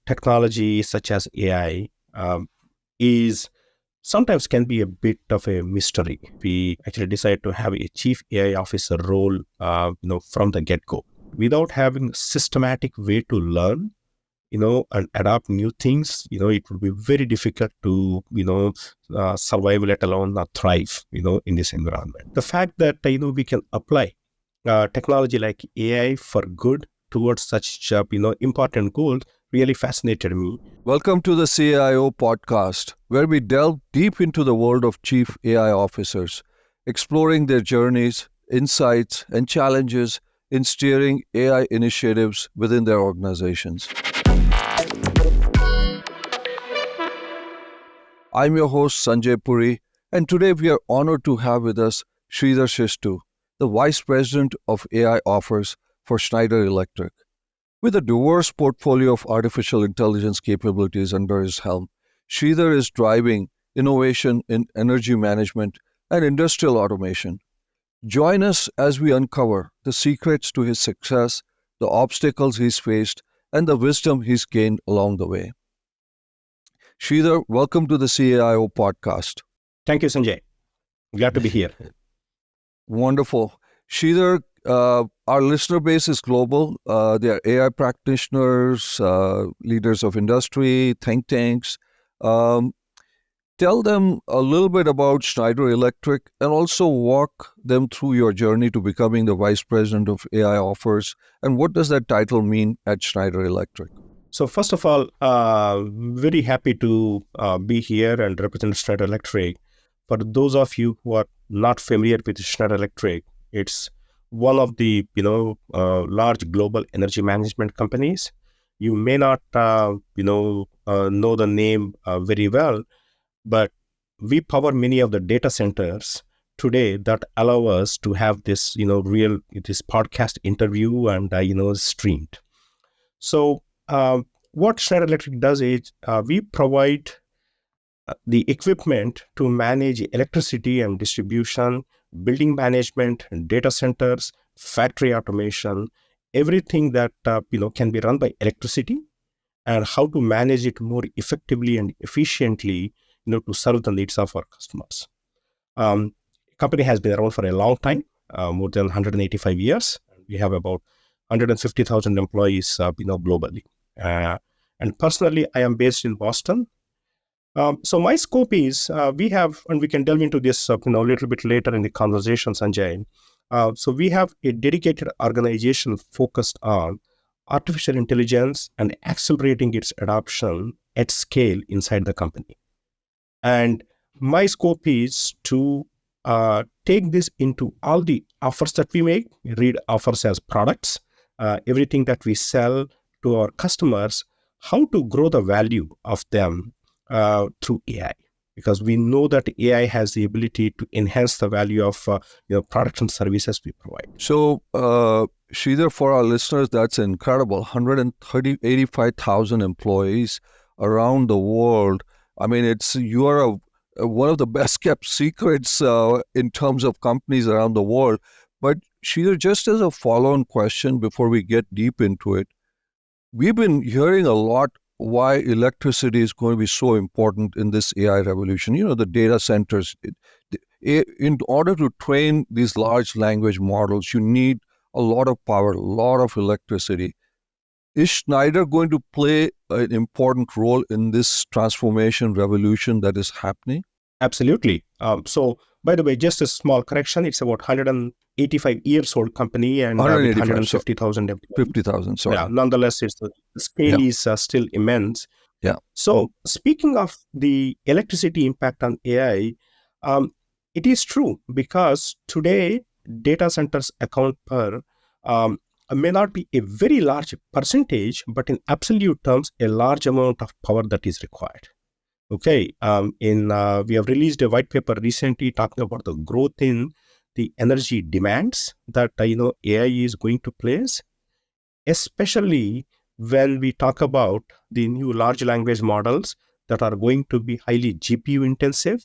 technology such as AI is sometimes can be a bit of a mystery. We actually decide to have a chief AI officer role, from the get-go, without having a systematic way to learn, and adapt new things. It would be very difficult to, survive, let alone thrive, in this environment. The fact that, we can apply technology like AI for good towards such, important goals really fascinated me. Welcome to the CAIO podcast, where we delve deep into the world of chief AI officers, exploring their journeys, insights, and challenges in steering AI initiatives within their organizations. I'm your host, Sanjay Puri, and today we are honored to have with us Sreedhar Sistu, the Vice President of AI Offers for Schneider Electric. With a diverse portfolio of artificial intelligence capabilities under his helm, Sridhar is driving innovation in energy management and industrial automation. Join us as we uncover the secrets to his success, the obstacles he's faced, and the wisdom he's gained along the way. Sridhar, welcome to the CAIO podcast. Thank you, Sanjay. Glad to be here. Wonderful. Sridhar, our listener base is global. They are AI practitioners, leaders of industry, think tanks. Tell them a little bit about Schneider Electric and also walk them through your journey to becoming the Vice President of AI Offers. And what does that title mean at Schneider Electric? So first of all, very happy to be here and represent Schneider Electric. For those of you who are not familiar with Schneider Electric, it's one of the large global energy management companies. You may not know the name very well, but we power many of the data centers today that allow us to have this this podcast interview and streamed. So what Schneider Electric does is we provide the equipment to manage electricity and distribution, building management, data centers, factory automation, everything that can be run by electricity, and how to manage it more effectively and efficiently, to serve the needs of our customers. Company has been around for a long time, more than 185 years. We have about 150,000 employees, globally. And personally, I am based in Boston. So my scope is we have, and we can delve into this a little bit later in the conversation, Sanjay. So we have a dedicated organization focused on artificial intelligence and accelerating its adoption at scale inside the company. And my scope is to take this into all the offers that we make. We read offers as products, everything that we sell to our customers, how to grow the value of them through AI, because we know that AI has the ability to enhance the value of products and services we provide. So, Sridhar, for our listeners, that's incredible. 85,000 employees around the world. I mean, you are one of the best kept secrets in terms of companies around the world. But Sridhar, just as a follow-on question before we get deep into it, we've been hearing a lot why electricity is going to be so important in this AI revolution. The data centers. In order to train these large language models, you need a lot of power, a lot of electricity. Is Schneider going to play an important role in this transformation revolution that is happening? Absolutely. So, by the way, just a small correction, it's about 185 years old company and 150,000 employees. 50,000, sorry. Yeah, nonetheless, the scale is still immense. Yeah. So speaking of the electricity impact on AI, it is true because today data centers account per may not be a very large percentage, but in absolute terms, a large amount of power that is required. Okay, we have released a white paper recently talking about the growth in the energy demands that AI is going to place, especially when we talk about the new large language models that are going to be highly GPU intensive,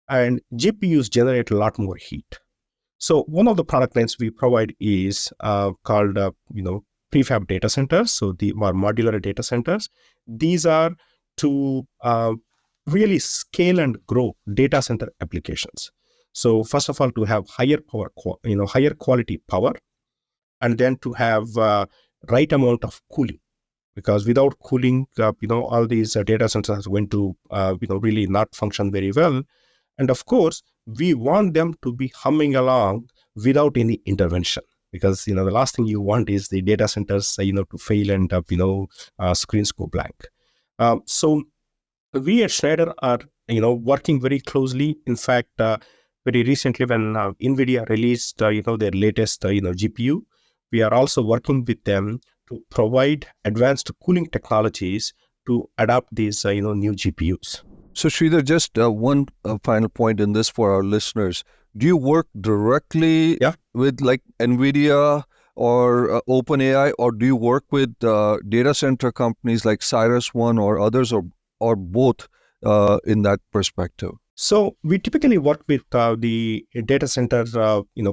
and GPUs generate a lot more heat. So one of the product lines we provide is called prefab data centers, so the more modular data centers. These are to really scale and grow data center applications. So first of all, to have higher power, higher quality power, and then to have right amount of cooling, because without cooling, all these data centers are going to, really not function very well. And of course, we want them to be humming along without any intervention, because, the last thing you want is the data centers, to fail and, screens go blank. So we at Schneider are, working very closely. In fact, very recently when NVIDIA released, their latest, GPU, we are also working with them to provide advanced cooling technologies to adapt these, new GPUs. So, Sridhar, just one final point in this for our listeners. Do you work directly with like NVIDIA or OpenAI, or do you work with data center companies like CyrusOne or others, or both in that perspective? So we typically work with the data center,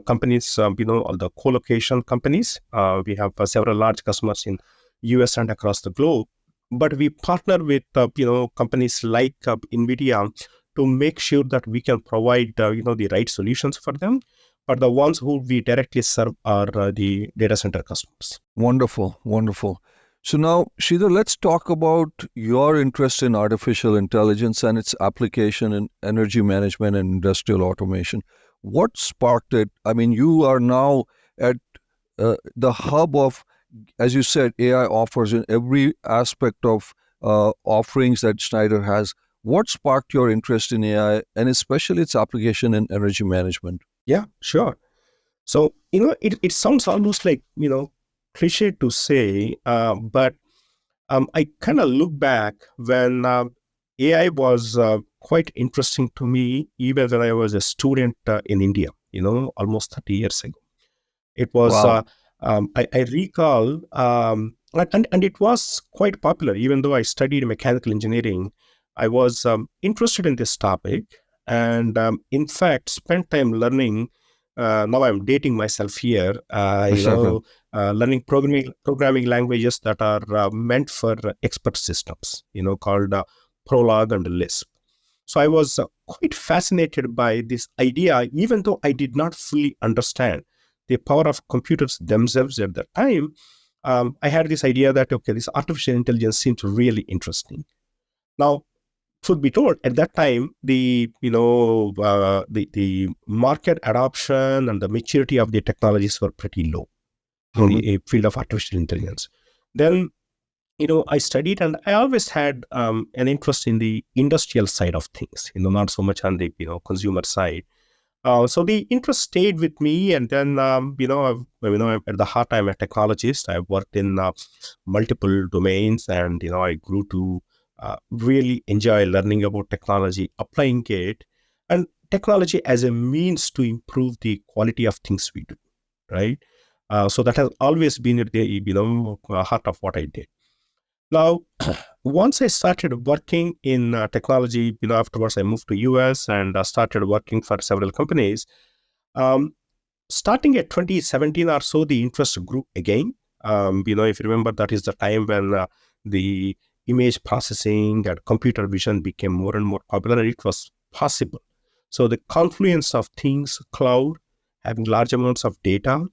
companies, all the co-location companies. We have several large customers in US and across the globe. But we partner with, companies like NVIDIA to make sure that we can provide, the right solutions for them. But the ones who we directly serve are the data center customers. Wonderful, wonderful. So now, Sridhar, let's talk about your interest in artificial intelligence and its application in energy management and industrial automation. What sparked it? I mean, you are now at the hub of, as you said, AI offers in every aspect of offerings that Schneider has. What sparked your interest in AI and especially its application in energy management? Yeah, sure. So, it sounds almost like, cliche to say, but I kind of look back when AI was quite interesting to me, even when I was a student in India, almost 30 years ago. It was, Wow. I recall, and it was quite popular. Even though I studied mechanical engineering, I was interested in this topic, and in fact, spent time learning. Now I'm dating myself here. Learning programming languages that are meant for expert systems. Called Prolog and Lisp. So I was quite fascinated by this idea, even though I did not fully understand the power of computers themselves at that time. I had this idea that, okay, this artificial intelligence seems really interesting. Now, should be told, at that time, the market adoption and the maturity of the technologies were pretty low in the field of artificial intelligence. Then, I studied, and I always had an interest in the industrial side of things, not so much on the, consumer side. So the interest stayed with me, and then, at the heart, I'm a technologist. I've worked in multiple domains, and, I grew to really enjoy learning about technology, applying it, and technology as a means to improve the quality of things we do, right? So that has always been at the, heart of what I did. Now, once I started working in technology, afterwards I moved to US and started working for several companies. Starting at 2017 or so, the interest grew again. If you remember, that is the time when the image processing and computer vision became more and more popular, and it was possible. So the confluence of things, cloud, having large amounts of data,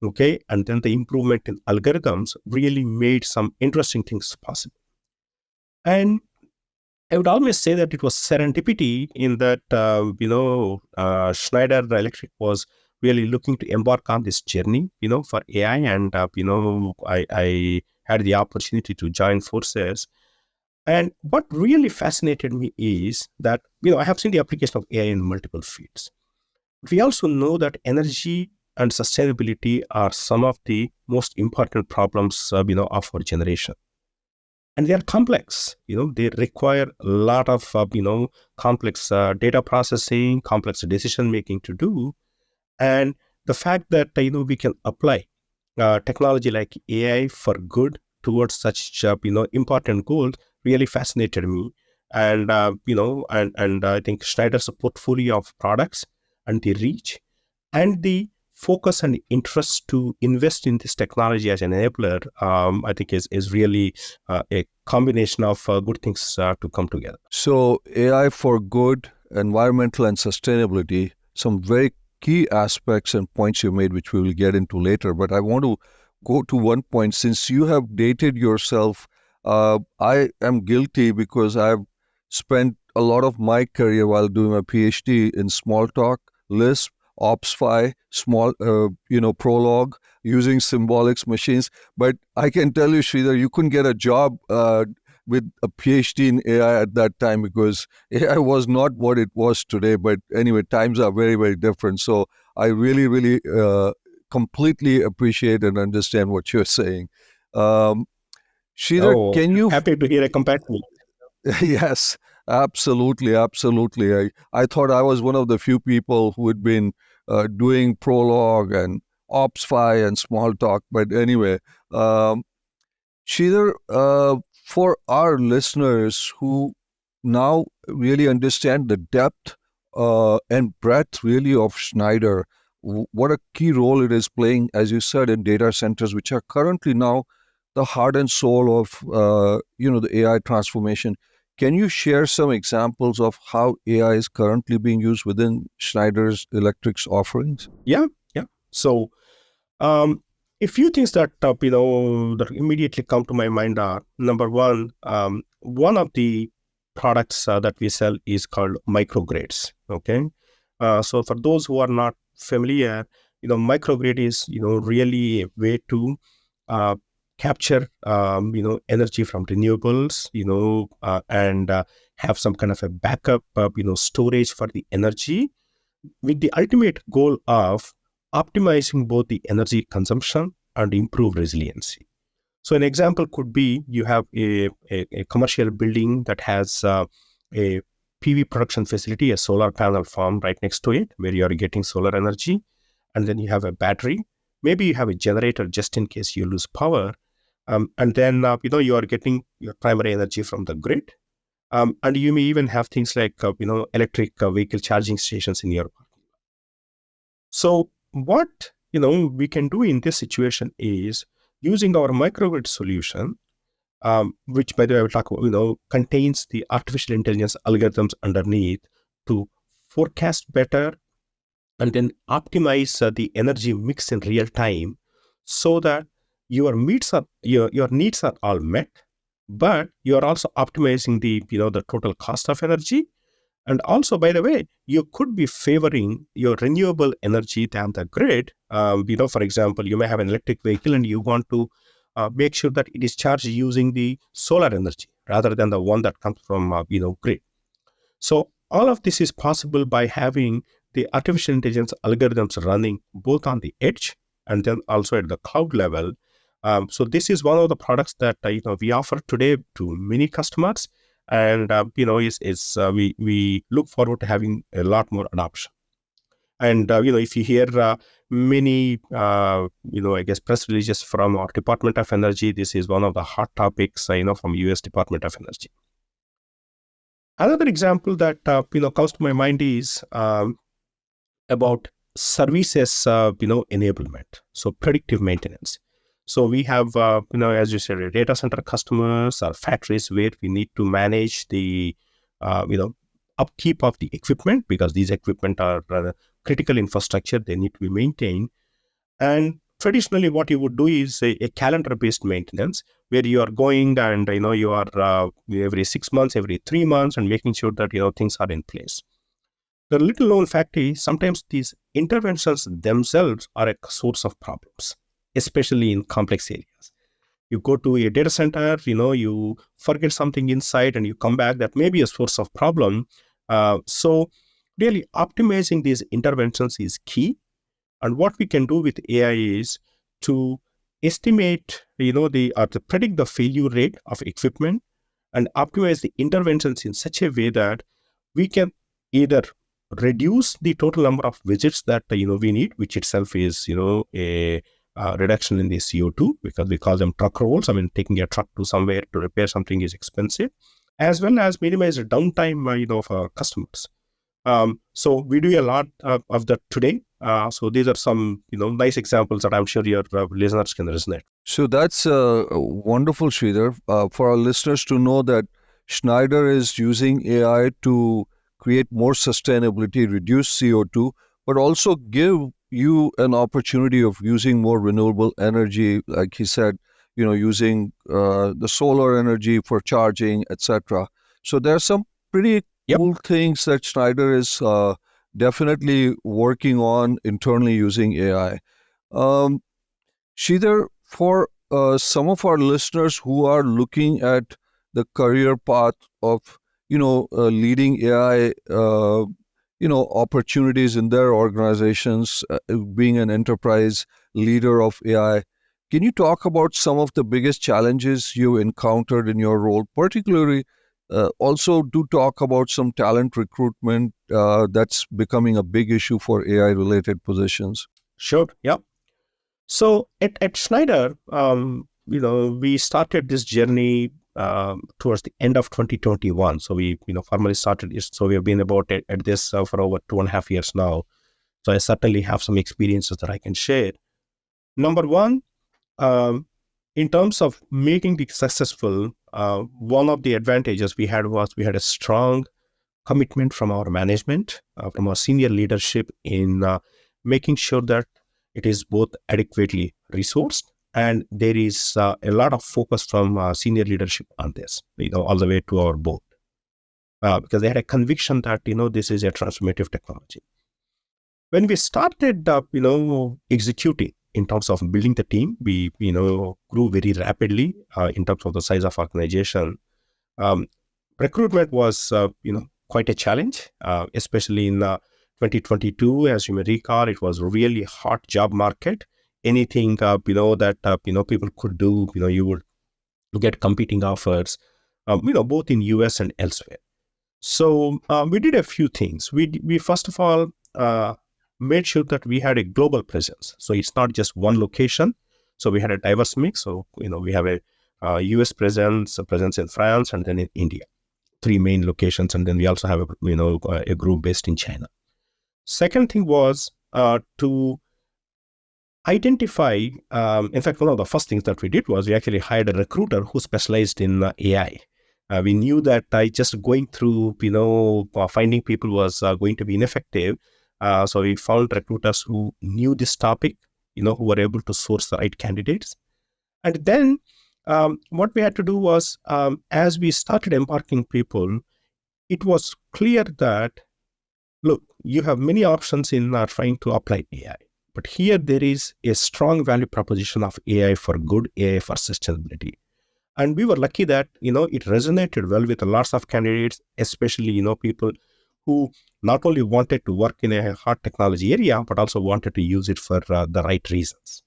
okay, and then the improvement in algorithms really made some interesting things possible. And I would always say that it was serendipity in that, Schneider Electric was really looking to embark on this journey, for AI. And, I had the opportunity to join forces. And what really fascinated me is that, I have seen the application of AI in multiple fields. We also know that energy and sustainability are some of the most important problems, of our generation. And they are complex. They require a lot of, complex data processing, complex decision making to do. And the fact that, we can apply technology like AI for good towards such, important goals really fascinated me. And, and I think Schneider's portfolio of products and the reach and the focus and interest to invest in this technology as an enabler, I think is really a combination of good things to come together. So AI for good, environmental and sustainability, some very key aspects and points you made, which we will get into later. But I want to go to one point. Since you have dated yourself, I am guilty because I've spent a lot of my career while doing my PhD in Smalltalk, Lisp, OpsFi, Prolog, using symbolics machines. But I can tell you, Sridhar, you couldn't get a job with a PhD in AI at that time because AI was not what it was today. But anyway, times are very, very different. So I really, really completely appreciate and understand what you're saying. Sridhar, Oh, can you? happy to hear a comparison. Yes, absolutely, absolutely. I thought I was one of the few people who had been doing Prolog and OpsFi and Smalltalk. But anyway, Sridhar, for our listeners who now really understand the depth and breadth really of Schneider, what a key role it is playing, as you said, in data centers, which are currently now the heart and soul of the AI transformation. Can you share some examples of how AI is currently being used within Schneider's Electric's offerings? Yeah, yeah. So, a few things that that immediately come to my mind are: number one, one of the products that we sell is called microgrids. Okay, so for those who are not familiar, microgrid is really a way to uh, capture energy from renewables, and have some kind of a backup storage for the energy, with the ultimate goal of optimizing both the energy consumption and improve resiliency. So an example could be you have a commercial building that has a PV production facility, a solar panel farm right next to it, where you are getting solar energy, and then you have a battery. Maybe you have a generator just in case you lose power, and then you are getting your primary energy from the grid, and you may even have things like electric vehicle charging stations in your. So what we can do in this situation is using our microgrid solution, which by the way I will talk about, contains the artificial intelligence algorithms underneath to forecast better and then optimize the energy mix in real time, so that your needs are all met, but you are also optimizing the total cost of energy. And also, by the way, you could be favoring your renewable energy than the grid. For example, you may have an electric vehicle and you want to make sure that it is charged using the solar energy rather than the one that comes from grid. So all of this is possible by having the artificial intelligence algorithms running both on the edge and then also at the cloud level. So this is one of the products that we offer today to many customers, and we look forward to having a lot more adoption. And if you hear many I guess press releases from our Department of Energy, this is one of the hot topics from US Department of Energy. Another example that comes to my mind is about services enablement, so predictive maintenance. So we have as you said, data center customers or factories where we need to manage the upkeep of the equipment, because these equipment are critical infrastructure, they need to be maintained. And traditionally what you would do is a calendar based maintenance, where you are going and you are every 6 months, every 3 months, and making sure that things are in place. The little known fact is sometimes these interventions themselves are a source of problems, especially in complex areas. You go to a data center, you forget something inside and you come back, that may be a source of problem. So really optimizing these interventions is key. And what we can do with AI is to estimate, to predict the failure rate of equipment and optimize the interventions in such a way that we can either reduce the total number of visits that we need, which itself is a reduction in the CO2, because we call them truck rolls. I mean, taking a truck to somewhere to repair something is expensive, as well as minimize the downtime of our customers. So we do a lot of that today. So these are some nice examples that I'm sure your listeners can resonate. So that's wonderful, Sridhar, for our listeners to know that Schneider is using AI to create more sustainability, reduce CO2, but also give you an opportunity of using more renewable energy, like he said, using the solar energy for charging, etc. So there are some pretty Yep. cool things that Schneider is definitely working on internally using AI. Um, Sridhar, for some of our listeners who are looking at the career path of, leading AI, opportunities in their organizations, being an enterprise leader of AI, can you talk about some of the biggest challenges you encountered in your role? Particularly, also do talk about some talent recruitment that's becoming a big issue for AI-related positions. Sure. Yeah. So at Schneider, we started this journey towards the end of 2021. So we, formally started this. So we have been about at this for over 2.5 years now. So I certainly have some experiences that I can share. Number one, um, in terms of making it successful, one of the advantages we had was we had a strong commitment from our management, from our senior leadership in making sure that it is both adequately resourced and there is a lot of focus from senior leadership on this, all the way to our board, because they had a conviction that, this is a transformative technology. When we started, executing in terms of building the team, we, grew very rapidly in terms of the size of organization. Um, Recruitment was, quite a challenge, especially in 2022. As you may recall, it was really hot job market. Anything, that, people could do, you would get competing offers, both in US and elsewhere. So we did a few things. We first of all made sure that we had a global presence. So it's not just one location. So we had a diverse mix. So, we have a US presence, a presence in France, and then in India. 3 main locations, and then we also have a group based in China. Second thing was to identify. In fact, one of the first things that we did was we actually hired a recruiter who specialized in AI. We knew that just going through finding people was going to be ineffective. So we found recruiters who knew this topic, who were able to source the right candidates. And then what we had to do was, as we started embarking people, it was clear that, look, you have many options in trying to apply AI. But here there is a strong value proposition of AI for good, AI for sustainability. And we were lucky that, it resonated well with lots of candidates, especially, people who not only wanted to work in a hard technology area, but also wanted to use it for the right reasons.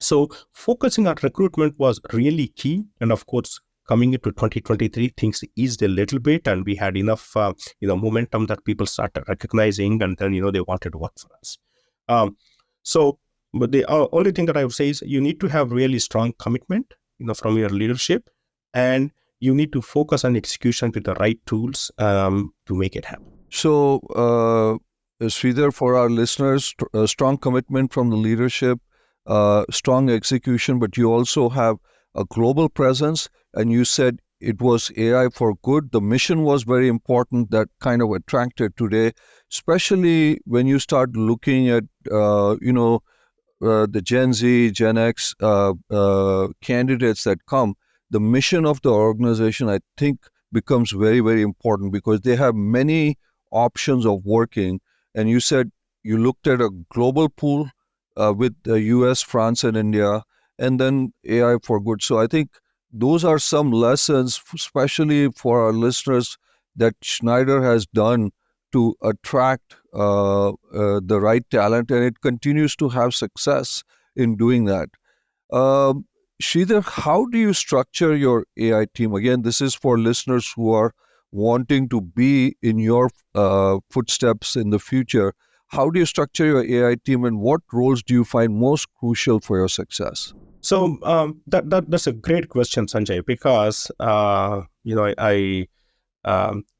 So focusing on recruitment was really key. And of course, coming into 2023, things eased a little bit, and we had enough, momentum that people started recognizing, and then, they wanted to work for us. But the only thing that I would say is you need to have really strong commitment, from your leadership, and you need to focus on execution with the right tools to make it happen. So, Sridhar, for our listeners, strong commitment from the leadership, strong execution, but you also have a global presence, and you said it was AI for good. The mission was very important, that kind of attracted today, especially when you start looking at, the Gen Z, Gen X candidates that come. The mission of the organization, I think, becomes very, very important because they have many options of working. And you said you looked at a global pool with the US, France, and India, and then AI for good. So I think those are some lessons, especially for our listeners, that Schneider has done to attract the right talent, and it continues to have success in doing that. Um, Sridhar, how do you structure your AI team? Again, this is for listeners who are wanting to be in your footsteps in the future. How do you structure your AI team, and what roles do you find most crucial for your success? So that's a great question, Sanjay, because I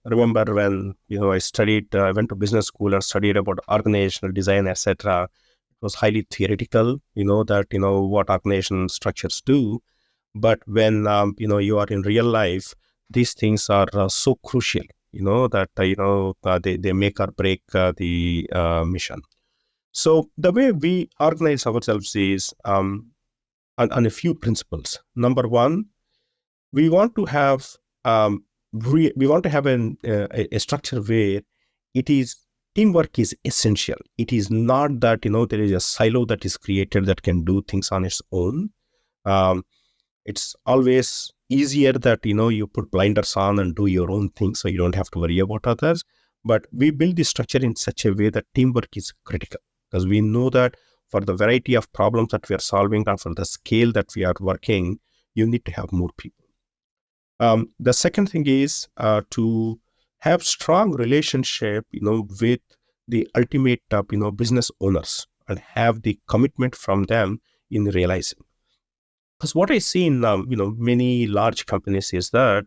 remember when I studied, I went to business school and studied about organizational design, etc. It was highly theoretical, that what organization structures do. But when you are in real life, these things are so crucial, that they make or break the mission. So the way we organize ourselves is on a few principles. Number one, we want to have we want to have a structure where it is teamwork is essential. It is not that there is a silo that is created that can do things on its own. Um, it's always easier that you put blinders on and do your own thing, so you don't have to worry about others. But we build the structure in such a way that teamwork is critical, because we know that for the variety of problems that we are solving and for the scale that we are working, you need to have more people. The second thing is to have strong relationship, with the ultimate, business owners, and have the commitment from them in realizing. Because what I see in, many large companies is that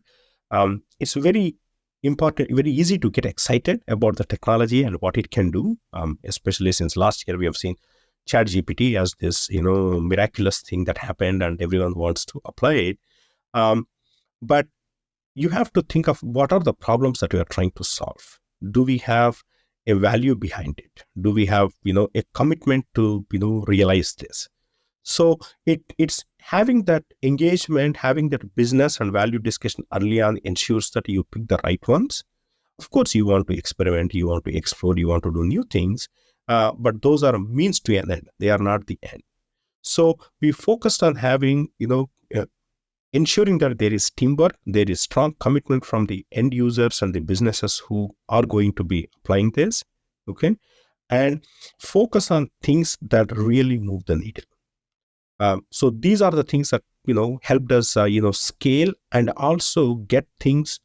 it's very important, very easy to get excited about the technology and what it can do. Especially since last year we have seen ChatGPT as this, miraculous thing that happened, and everyone wants to apply it. But you have to think of what are the problems that we are trying to solve. Do we have a value behind it? Do we have, a commitment to, realize this? So it's having that engagement, having that business and value discussion early on ensures that you pick the right ones. Of course, you want to experiment, you want to explore, you want to do new things, but those are a means to an end. They are not the end. So we focused on having, ensuring that there is teamwork, there is strong commitment from the end users and the businesses who are going to be applying this, okay? And focus on things that really move the needle. So these are the things that, helped us, scale and also get things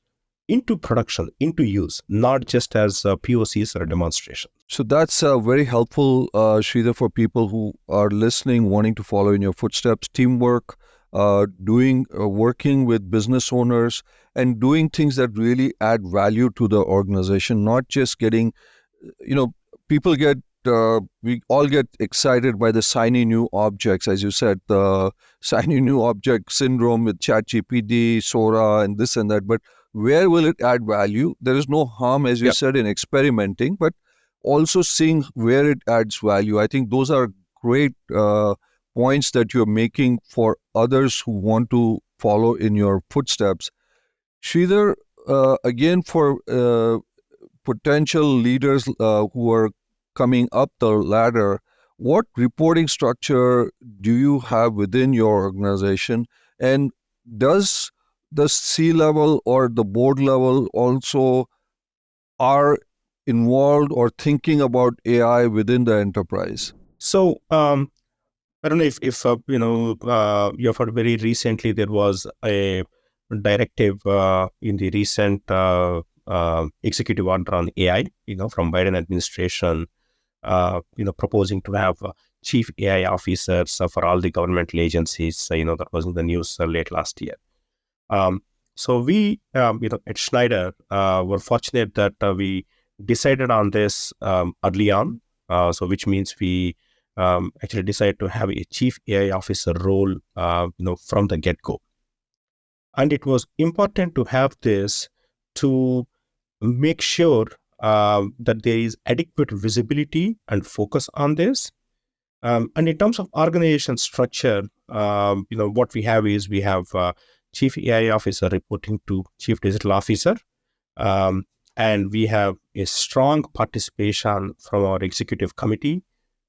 into production, into use, not just as POCs or a demonstration. So that's very helpful, Sridhar, for people who are listening, wanting to follow in your footsteps. Teamwork, working with business owners, and doing things that really add value to the organization, not just getting, people get, we all get excited by the shiny new objects, as you said, the shiny new object syndrome with ChatGPT, Sora, and this and that. But where will it add value? There is no harm, as you said, in experimenting, but also seeing where it adds value. I think those are great points that you're making for others who want to follow in your footsteps. Sridhar, again, for potential leaders who are coming up the ladder, what reporting structure do you have within your organization? And does the C-level or the board level also are involved or thinking about AI within the enterprise? So I don't know if you've heard very recently there was a directive in the recent executive order on AI, from Biden administration, proposing to have chief AI officers for all the governmental agencies. That was in the news late last year. So we, at Schneider, were fortunate that we decided on this early on. So which means we actually decided to have a chief AI officer role, from the get-go. And it was important to have this to make sure that there is adequate visibility and focus on this. And in terms of organization structure, what we have is we have chief AI officer reporting to chief digital officer. And we have a strong participation from our executive committee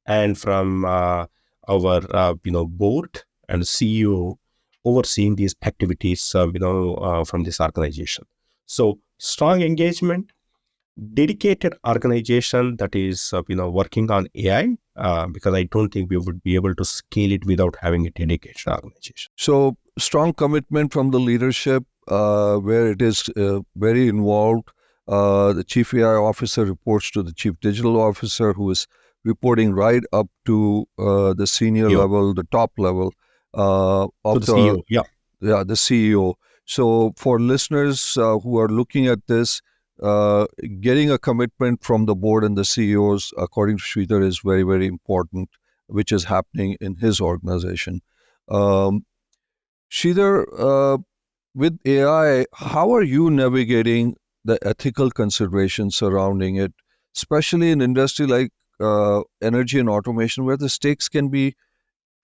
and from our board and CEO overseeing these activities, from this organization. So strong engagement, dedicated organization that is working on AI, because I don't think we would be able to scale it without having a dedicated organization. So strong commitment from the leadership, where it is very involved. The chief AI officer reports to the chief digital officer, who is reporting right up to the senior level, the top level of the CEO. The CEO. So for listeners who are looking at this, uh, getting a commitment from the board and the CEOs, according to Sridhar, is very, very important, which is happening in his organization. Um, Sridhar, with AI, how are you navigating the ethical considerations surrounding it, especially in industry like energy and automation, where the stakes can be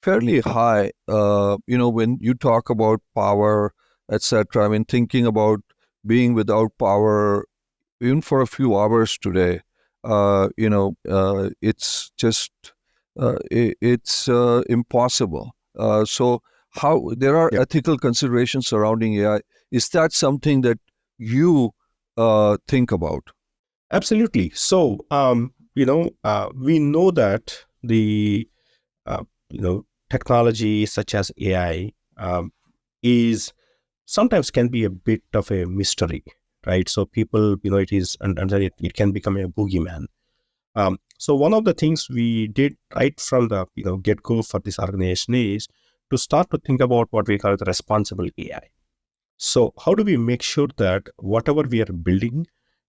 fairly high? When you talk about power, etc. I mean, thinking about being without power even for a few hours today, it's just it's impossible. So, how there are Yeah, ethical considerations surrounding AI? Is that something that you think about? absolutely. So, we know that the uh, technology such as AI is sometimes can be a bit of a mystery, right? So people, it is, and then it can become a boogeyman. So one of the things we did right from the get go for this organization is to start to think about what we call the responsible AI. So how do we make sure that whatever we are building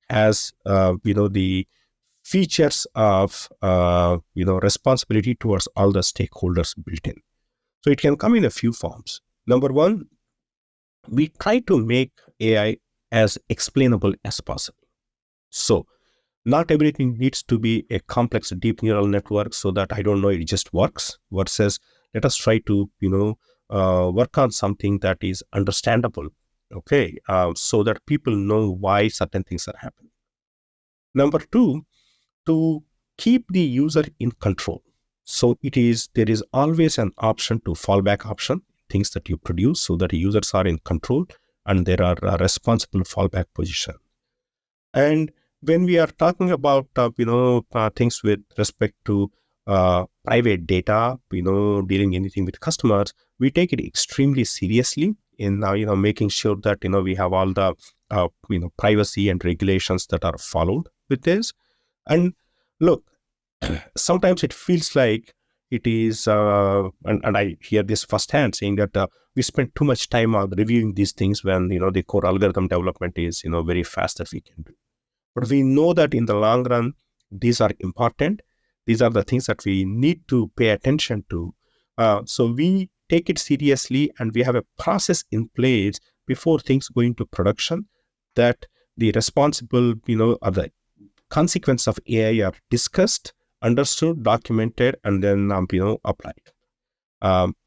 has the features of responsibility towards all the stakeholders built in. So it can come in a few forms. Number one, we try to make AI as explainable as possible. So not everything needs to be a complex deep neural network so that I don't know it just works. Versus, let us try to work on something that is understandable, okay, so that people know why certain things are happening. Number two, to keep the user in control. So there is always an option to fallback option, things that you produce so that users are in control and there are a responsible fallback position. And when we are talking about things with respect to private data, dealing anything with customers, we take it extremely seriously in making sure that we have all the privacy and regulations that are followed with this. And look, sometimes it feels like it is, and I hear this firsthand saying that we spend too much time on reviewing these things when the core algorithm development is very fast that we can do. But we know that in the long run, these are important. These are the things that we need to pay attention to. So we take it seriously, and we have a process in place before things go into production that the responsible, or the consequence of AI are discussed, understood, documented, and then applied.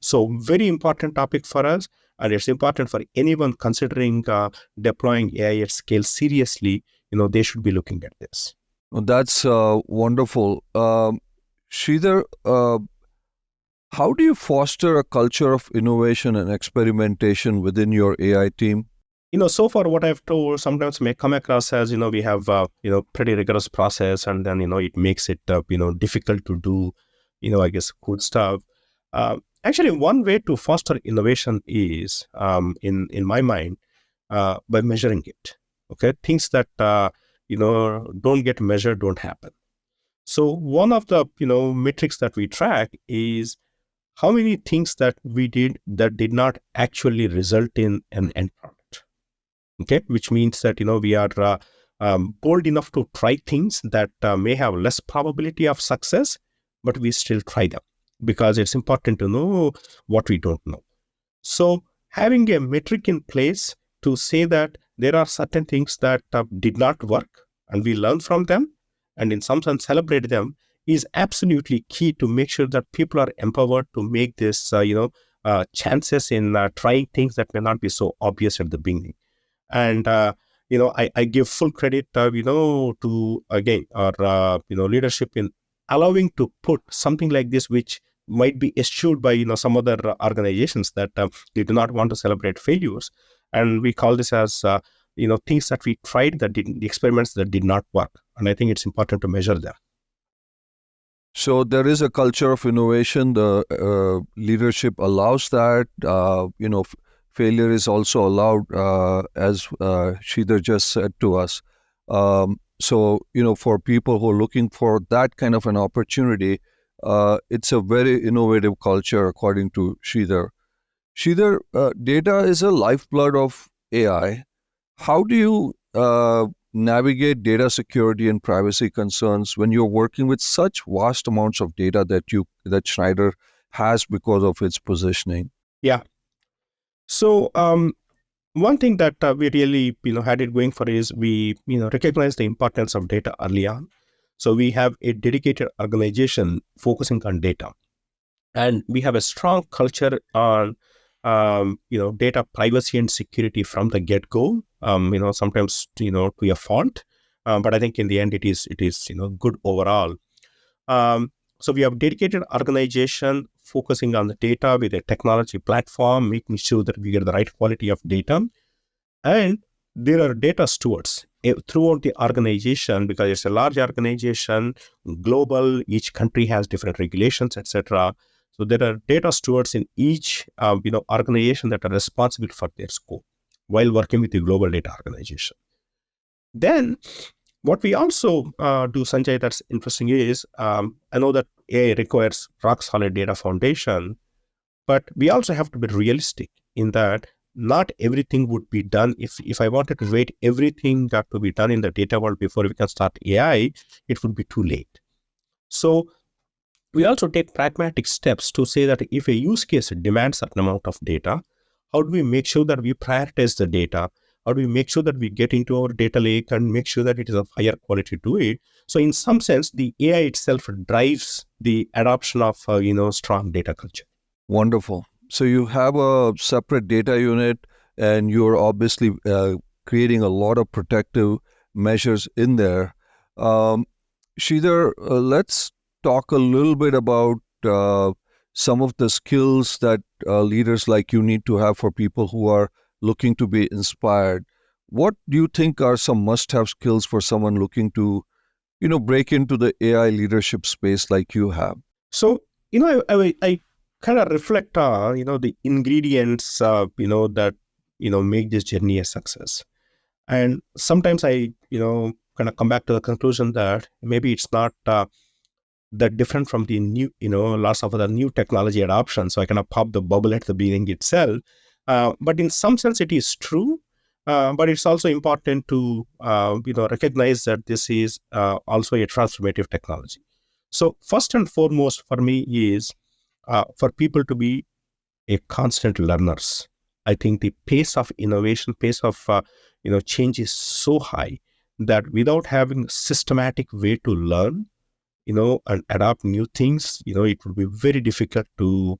So very important topic for us, and it's important for anyone considering deploying AI at scale seriously. They should be looking at this. Well, that's wonderful. Sridhar, how do you foster a culture of innovation and experimentation within your AI team? So far what I've told sometimes may come across as we have pretty rigorous process, and then it makes it difficult to do I guess good stuff. Actually, one way to foster innovation is in my mind by measuring it. Okay, things that don't get measured don't happen. So one of the metrics that we track is how many things that we did that did not actually result in an end product. Okay, which means that we are bold enough to try things that may have less probability of success, but we still try them because it's important to know what we don't know. So having a metric in place to say that there are certain things that did not work and we learn from them and in some sense celebrate them is absolutely key to make sure that people are empowered to make this chances in trying things that may not be so obvious at the beginning. And I give full credit to again our leadership in allowing to put something like this, which might be eschewed by some other organizations that they do not want to celebrate failures, and we call this as things that we tried that didn't, the experiments that did not work, and I think it's important to measure them. So there is a culture of innovation. The leadership allows that. Failure is also allowed, as Sridhar just said to us. For people who are looking for that kind of an opportunity, it's a very innovative culture, according to Sridhar. Sridhar, data is a lifeblood of AI. How do you navigate data security and privacy concerns when you're working with such vast amounts of data that Schneider has because of its positioning? Yeah. So one thing that we really had it going for is we recognize the importance of data early on. So we have a dedicated organization focusing on data, and we have a strong culture on data privacy and security from the get-go. Sometimes to a fault, but I think in the end it is good overall. So we have dedicated organization focusing on the data with a technology platform, making sure that we get the right quality of data. And there are data stewards throughout the organization, because it's a large organization, global, each country has different regulations, etc. So there are data stewards in each organization that are responsible for their scope while working with the global data organization. Then what we also do, Sanjay, that's interesting is I know that AI requires rock solid data foundation, but we also have to be realistic in that not everything would be done. If I wanted to wait everything that to be done in the data world before we can start AI, it would be too late. So we also take pragmatic steps to say that if a use case demands a certain amount of data, how do we make sure that we prioritize the data? How do we make sure that we get into our data lake and make sure that it is of higher quality to it? So in some sense, the AI itself drives the adoption of strong data culture. Wonderful. So you have a separate data unit, and you're obviously creating a lot of protective measures in there. Sridhar, let's talk a little bit about some of the skills that leaders like you need to have for people who are looking to be inspired. What do you think are some must-have skills for someone looking to, break into the AI leadership space like you have? So, I kind of reflect on, the ingredients, that, make this journey a success. And sometimes I, kind of come back to the conclusion that maybe it's not that different from the new, lots of other new technology adoption. So I kind of pop the bubble at the beginning itself. But in some sense, it is true. But it's also important to, recognize that this is also a transformative technology. So first and foremost for me is for people to be a constant learners. I think the pace of innovation, pace of change is so high that without having a systematic way to learn, and adapt new things, it would be very difficult to,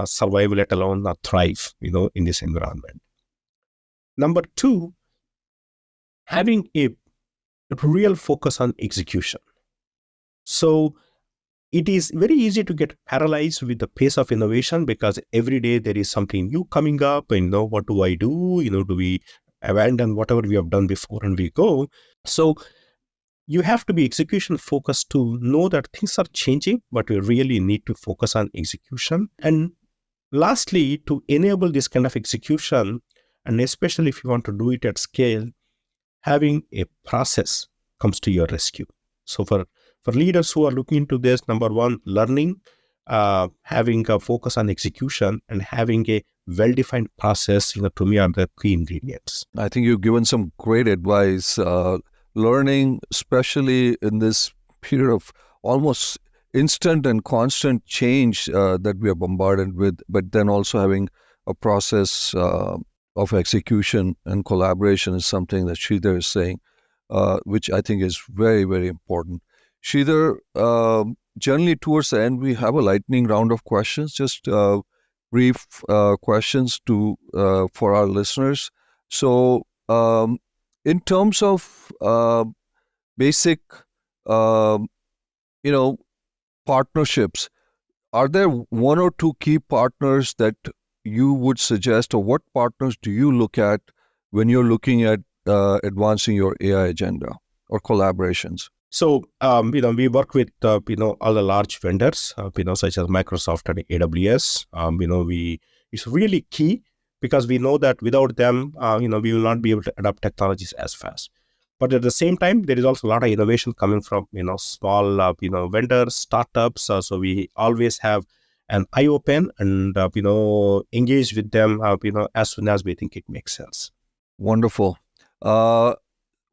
survive, let alone thrive, in this environment. Number two, having a real focus on execution. So it is very easy to get paralyzed with the pace of innovation because every day there is something new coming up and what do I do? Do we abandon whatever we have done before and we go? So you have to be execution focused to know that things are changing, but we really need to focus on execution. And lastly, to enable this kind of execution, and especially if you want to do it at scale, having a process comes to your rescue. So for leaders who are looking into this, number one, learning, having a focus on execution, and having a well-defined process, to me are the key ingredients. I think you've given some great advice. Learning, especially in this period of almost instant and constant change that we are bombarded with, but then also having a process of execution and collaboration is something that Sridhar is saying, which I think is very, very important. Sridhar, generally towards the end, we have a lightning round of questions, just brief questions for our listeners. So, in terms of basic, partnerships, are there one or two key partners that you would suggest, or what partners do you look at when you're looking at advancing your AI agenda or collaborations? So, we work with, all the large vendors, such as Microsoft and AWS. It's really key because we know that without them, we will not be able to adopt technologies as fast. But at the same time, there is also a lot of innovation coming from, small, vendors, startups. So we always have an eye open and, engage with them, as soon as we think it makes sense. Wonderful.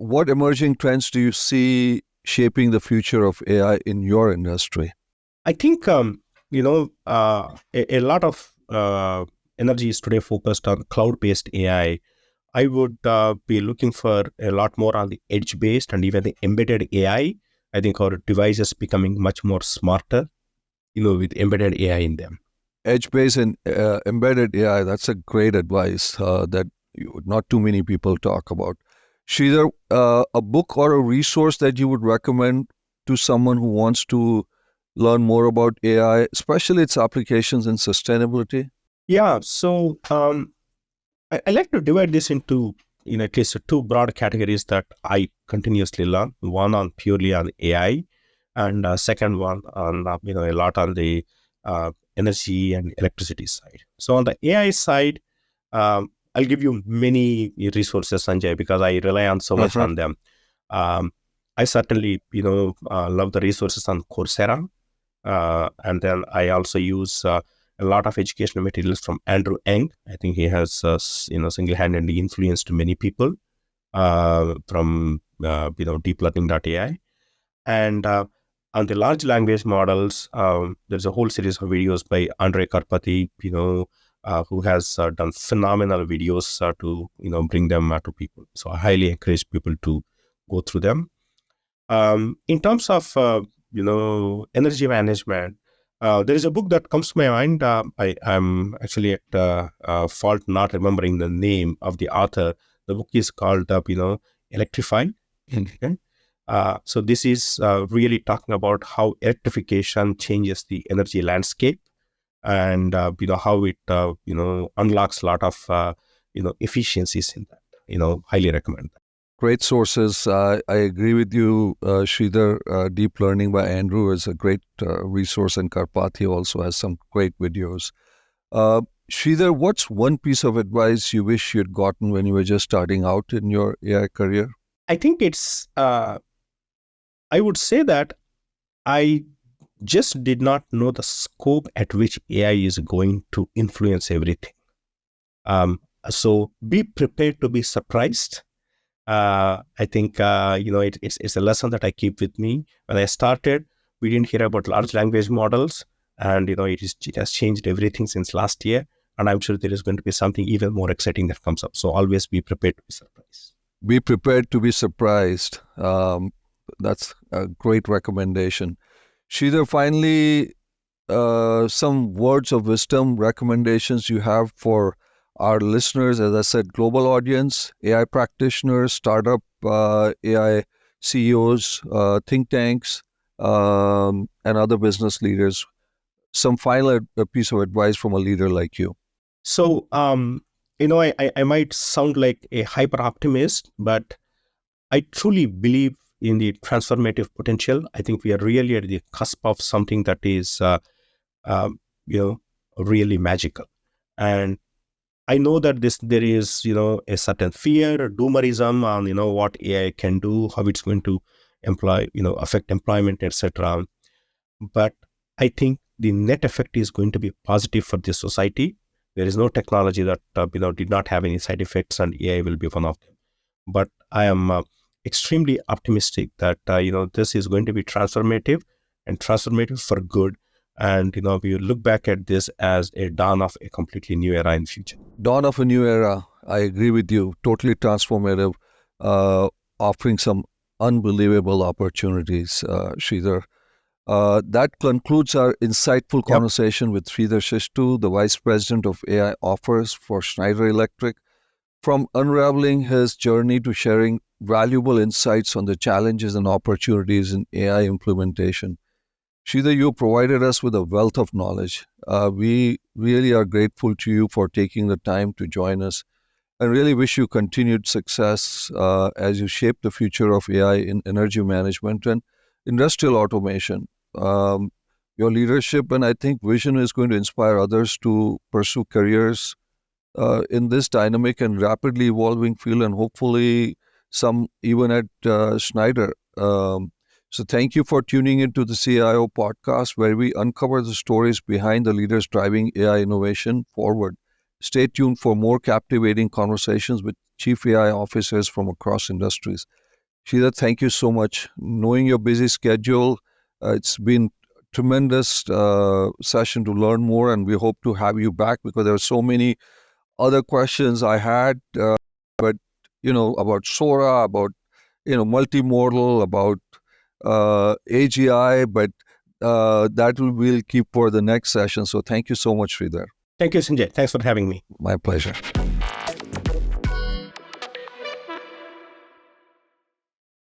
what emerging trends do you see shaping the future of AI in your industry? I think a lot of energy is today focused on cloud-based AI. I would be looking for a lot more on the edge-based and even the embedded AI. I think our devices becoming much more smarter, with embedded AI in them. Edge-based and embedded AI, that's a great advice that not too many people talk about. Sridhar, a book or a resource that you would recommend to someone who wants to learn more about AI, especially its applications in sustainability? Yeah, so I like to divide this into at least two broad categories that I continuously learn. One on purely on AI, and second one on a lot on the energy and electricity side. So on the AI side, I'll give you many resources, Sanjay, because I rely on so much on them. I certainly love the resources on Coursera, and then I also use a lot of educational materials from Andrew Ng. I think he has single-handedly influenced many people from deep learning.ai. And on the large language models, there's a whole series of videos by Andrei Karpathy, who has done phenomenal videos to bring them to people. So I highly encourage people to go through them. In terms of energy management, there is a book that comes to my mind. I'm actually at fault not remembering the name of the author. The book is called Electrify. Okay? So this is really talking about how electrification changes the energy landscape, and how it unlocks a lot of efficiencies in that. Highly recommend that. Great sources. I agree with you, Sridhar. Deep Learning by Andrew is a great resource, and Karpathy also has some great videos. Sridhar, what's one piece of advice you wish you'd gotten when you were just starting out in your AI career? I think it's, I would say that I just did not know the scope at which AI is going to influence everything. So be prepared to be surprised. I think it's a lesson that I keep with me. When I started, we didn't hear about large language models, and it has changed everything since last year. And I'm sure there is going to be something even more exciting that comes up. So always be prepared to be surprised. Be prepared to be surprised. That's a great recommendation. Sridhar, finally, some words of wisdom, recommendations you have for our listeners, as I said, global audience, AI practitioners, startup AI CEOs, think tanks, and other business leaders. Some final piece of advice from a leader like you. So, I might sound like a hyper optimist, but I truly believe in the transformative potential. I think we are really at the cusp of something that is, really magical. And I know that there is, a certain fear, doomerism on, what AI can do, how it's going to affect employment, etc. But I think the net effect is going to be positive for this society. There is no technology that did not have any side effects, and AI will be one of them. But I am extremely optimistic that this is going to be transformative, and transformative for good. And we look back at this as a dawn of a completely new era in the future. Dawn of a new era. I agree with you. Totally transformative, offering some unbelievable opportunities, Sridhar. That concludes our insightful conversation with Sreedhar Sistu, the Vice President of AI Offers for Schneider Electric. From unraveling his journey to sharing valuable insights on the challenges and opportunities in AI implementation, Sridhar, you provided us with a wealth of knowledge. We really are grateful to you for taking the time to join us, and really wish you continued success as you shape the future of AI in energy management and industrial automation. Your leadership and I think vision is going to inspire others to pursue careers in this dynamic and rapidly evolving field, and hopefully some even at Schneider. So thank you for tuning into the CIO podcast, where we uncover the stories behind the leaders driving AI innovation forward. Stay tuned for more captivating conversations with chief AI officers from across industries. Sridhar, thank you so much. Knowing your busy schedule, it's been tremendous session to learn more, and we hope to have you back because there are so many other questions I had, but about Sora, about multimodal, about AGI, but that we'll keep for the next session. So thank you so much, Sridhar. Thank you, Sanjay. Thanks for having me. My pleasure.